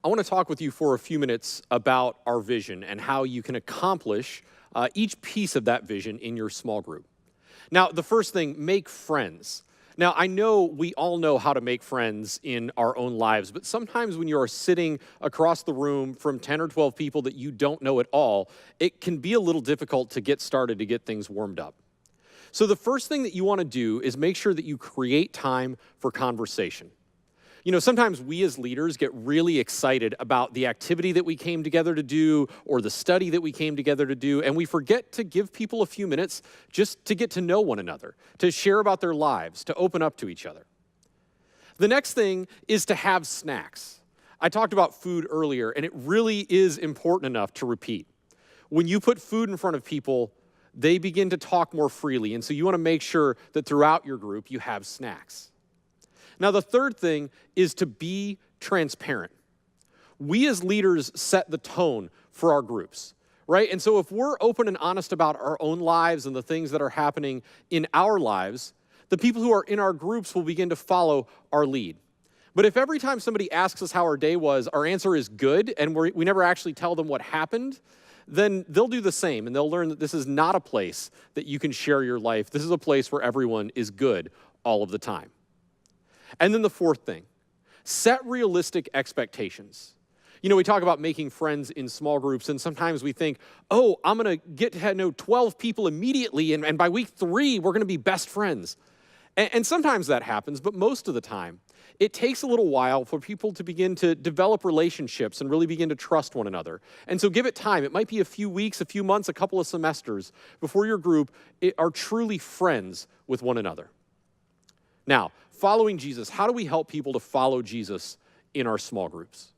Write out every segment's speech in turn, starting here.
I want to talk with you for a few minutes about our vision and how you can accomplish each piece of that vision in your small group. Now, the first thing, make friends. Now, I know we all know how to make friends in our own lives, but sometimes when you are sitting across the room from 10 or 12 people that you don't know at all, it can be a little difficult to get started, to get things warmed up. So the first thing that you want to do is make sure that you create time for conversation. You know, sometimes we as leaders get really excited about the activity that we came together to do or the study that we came together to do, and we forget to give people a few minutes just to get to know one another, to share about their lives, to open up to each other. The next thing is to have snacks. I talked about food earlier, and it really is important enough to repeat. When you put food in front of people, they begin to talk more freely, and so you want to make sure that throughout your group you have snacks. Now, the third thing is to be transparent. We as leaders set the tone for our groups, right? And so if we're open and honest about our own lives and the things that are happening in our lives, the people who are in our groups will begin to follow our lead. But if every time somebody asks us how our day was, our answer is good, and we never actually tell them what happened, then they'll do the same, and they'll learn that this is not a place that you can share your life. This is a place where everyone is good all of the time. And then the fourth thing, set realistic expectations. You know, we talk about making friends in small groups, and sometimes we think, oh, I'm going to get to know 12 people immediately, and by week 3, we're going to be best friends. And sometimes that happens, but most of the time, it takes a little while for people to begin to develop relationships and really begin to trust one another. And so give it time. It might be a few weeks, a few months, a couple of semesters before your group are truly friends with one another. Now, following Jesus, how do we help people to follow Jesus in our small groups?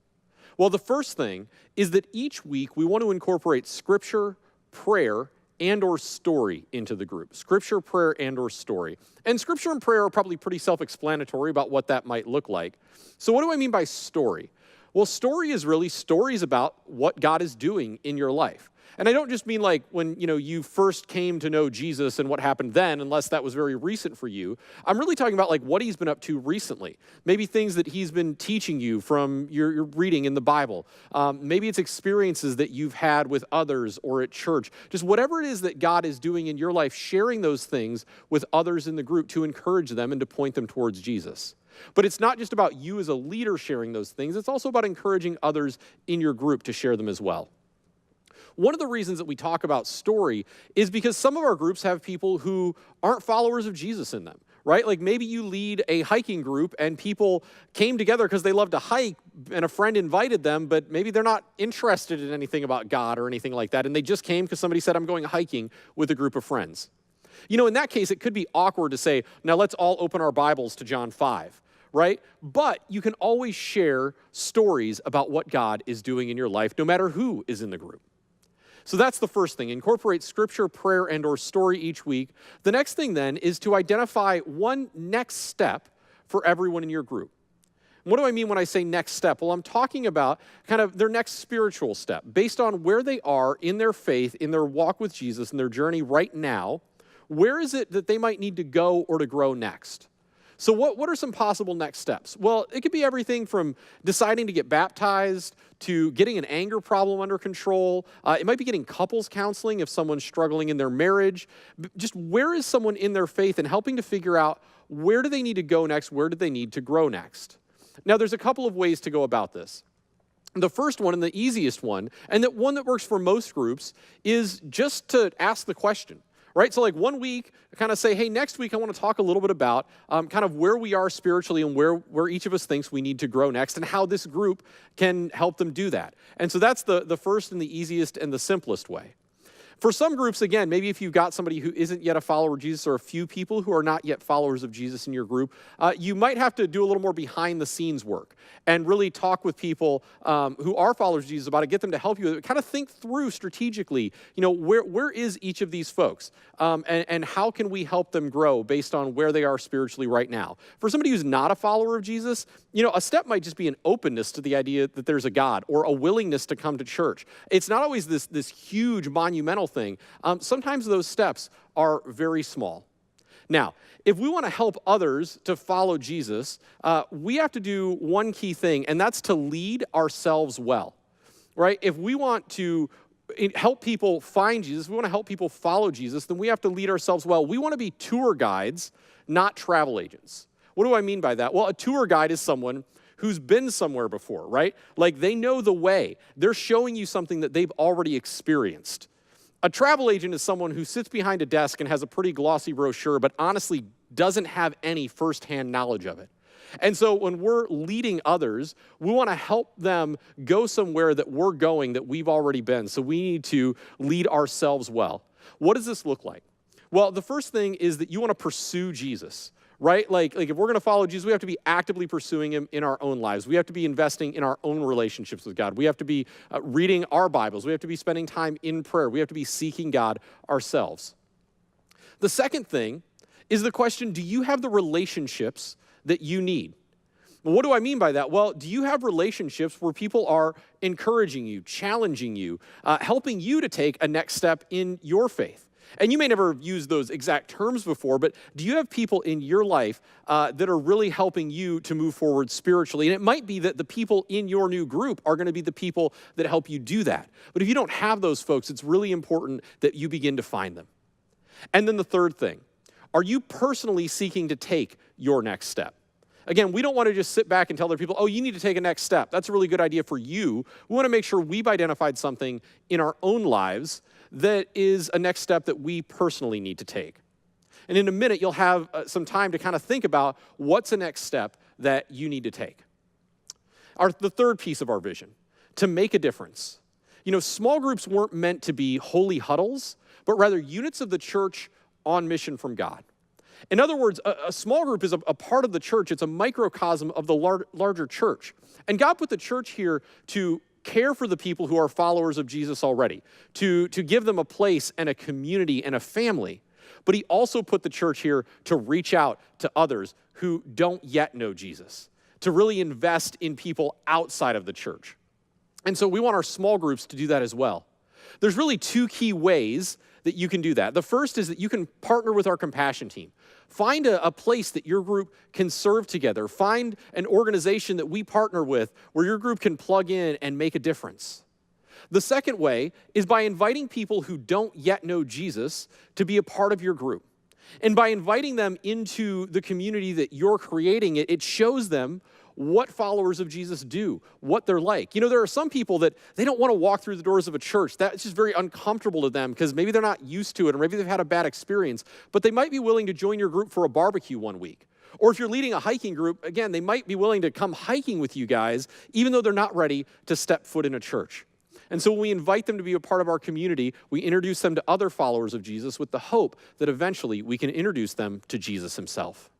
Well, the first thing is that each week we want to incorporate scripture, prayer, and or story into the group. Scripture, prayer, and or story. And scripture and prayer are probably pretty self-explanatory about what that might look like. So what do I mean by story? Well, story is really stories about what God is doing in your life. And I don't just mean like when, you first came to know Jesus and what happened then, unless that was very recent for you. I'm really talking about like what he's been up to recently. Maybe things that he's been teaching you from your reading in the Bible. Maybe it's experiences that you've had with others or at church. Just whatever it is that God is doing in your life, sharing those things with others in the group to encourage them and to point them towards Jesus. But it's not just about you as a leader sharing those things. It's also about encouraging others in your group to share them as well. One of the reasons that we talk about story is because some of our groups have people who aren't followers of Jesus in them, right? Like maybe you lead a hiking group and people came together because they love to hike and a friend invited them, but maybe they're not interested in anything about God or anything like that. And they just came because somebody said, I'm going hiking with a group of friends. You know, in that case, it could be awkward to say, now let's all open our Bibles to John 5. Right? But you can always share stories about what God is doing in your life, no matter who is in the group. So that's the first thing. Incorporate scripture, prayer, and or story each week. The next thing then is to identify one next step for everyone in your group. What do I mean when I say next step? Well, I'm talking about kind of their next spiritual step based on where they are in their faith, in their walk with Jesus, in their journey right now. Where is it that they might need to go or to grow next? So what are some possible next steps? Well, it could be everything from deciding to get baptized to getting an anger problem under control. It might be getting couples counseling if someone's struggling in their marriage. Just where is someone in their faith and helping to figure out where do they need to go next? Where do they need to grow next? Now, there's a couple of ways to go about this. The first one and the easiest one, and the one that works for most groups, is just to ask the question. Right? So like 1 week, kind of say, hey, next week I want to talk a little bit about kind of where we are spiritually and where each of us thinks we need to grow next and how this group can help them do that. And so that's the first and the easiest and the simplest way. For some groups, again, maybe if you've got somebody who isn't yet a follower of Jesus or a few people who are not yet followers of Jesus in your group, you might have to do a little more behind-the-scenes work and really talk with people who are followers of Jesus about it, get them to help you kind of think through strategically, where is each of these folks and how can we help them grow based on where they are spiritually right now. For somebody who's not a follower of Jesus, a step might just be an openness to the idea that there's a God or a willingness to come to church. It's not always this huge monumental thing. Sometimes those steps are very small. Now, if we want to help others to follow Jesus, we have to do one key thing, and that's to lead ourselves well, right? If we want to help people find Jesus, we want to help people follow Jesus, then we have to lead ourselves well. We want to be tour guides, not travel agents. What do I mean by that? Well, a tour guide is someone who's been somewhere before, right? Like they know the way. They're showing you something that they've already experienced. A travel agent is someone who sits behind a desk and has a pretty glossy brochure, but honestly doesn't have any firsthand knowledge of it. And so when we're leading others, we want to help them go somewhere that we're going that we've already been. So we need to lead ourselves well. What does this look like? Well, the first thing is that you want to pursue Jesus, right? Like if we're going to follow Jesus, we have to be actively pursuing him in our own lives. We have to be investing in our own relationships with God. We have to be reading our Bibles. We have to be spending time in prayer. We have to be seeking God ourselves. The second thing is the question, do you have the relationships that you need? Well, what do I mean by that? Well, do you have relationships where people are encouraging you, challenging you, helping you to take a next step in your faith? And you may never have used those exact terms before, but do you have people in your life that are really helping you to move forward spiritually? And it might be that the people in your new group are going to be the people that help you do that. But if you don't have those folks, it's really important that you begin to find them. And then the third thing, are you personally seeking to take your next step? Again, we don't want to just sit back and tell other people, oh, you need to take a next step. That's a really good idea for you. We want to make sure we've identified something in our own lives that is a next step that we personally need to take. And in a minute, you'll have some time to kind of think about what's the next step that you need to take. The third piece of our vision, to make a difference. You know, small groups weren't meant to be holy huddles, but rather units of the church on mission from God. In other words, a small group is a part of the church. It's a microcosm of the larger church. And God put the church here to care for the people who are followers of Jesus already, to give them a place and a community and a family. But he also put the church here to reach out to others who don't yet know Jesus, to really invest in people outside of the church. And so we want our small groups to do that as well. There's really two key ways that you can do that. The first is that you can partner with our compassion team. Find a place that your group can serve together. Find an organization that we partner with where your group can plug in and make a difference. The second way is by inviting people who don't yet know Jesus to be a part of your group. And by inviting them into the community that you're creating, it shows them what followers of Jesus do, what they're like. You know, there are some people that they don't want to walk through the doors of a church. That's just very uncomfortable to them because maybe they're not used to it or maybe they've had a bad experience, but they might be willing to join your group for a barbecue one week. Or if you're leading a hiking group, again, they might be willing to come hiking with you guys, even though they're not ready to step foot in a church. And so when we invite them to be a part of our community, we introduce them to other followers of Jesus with the hope that eventually we can introduce them to Jesus himself.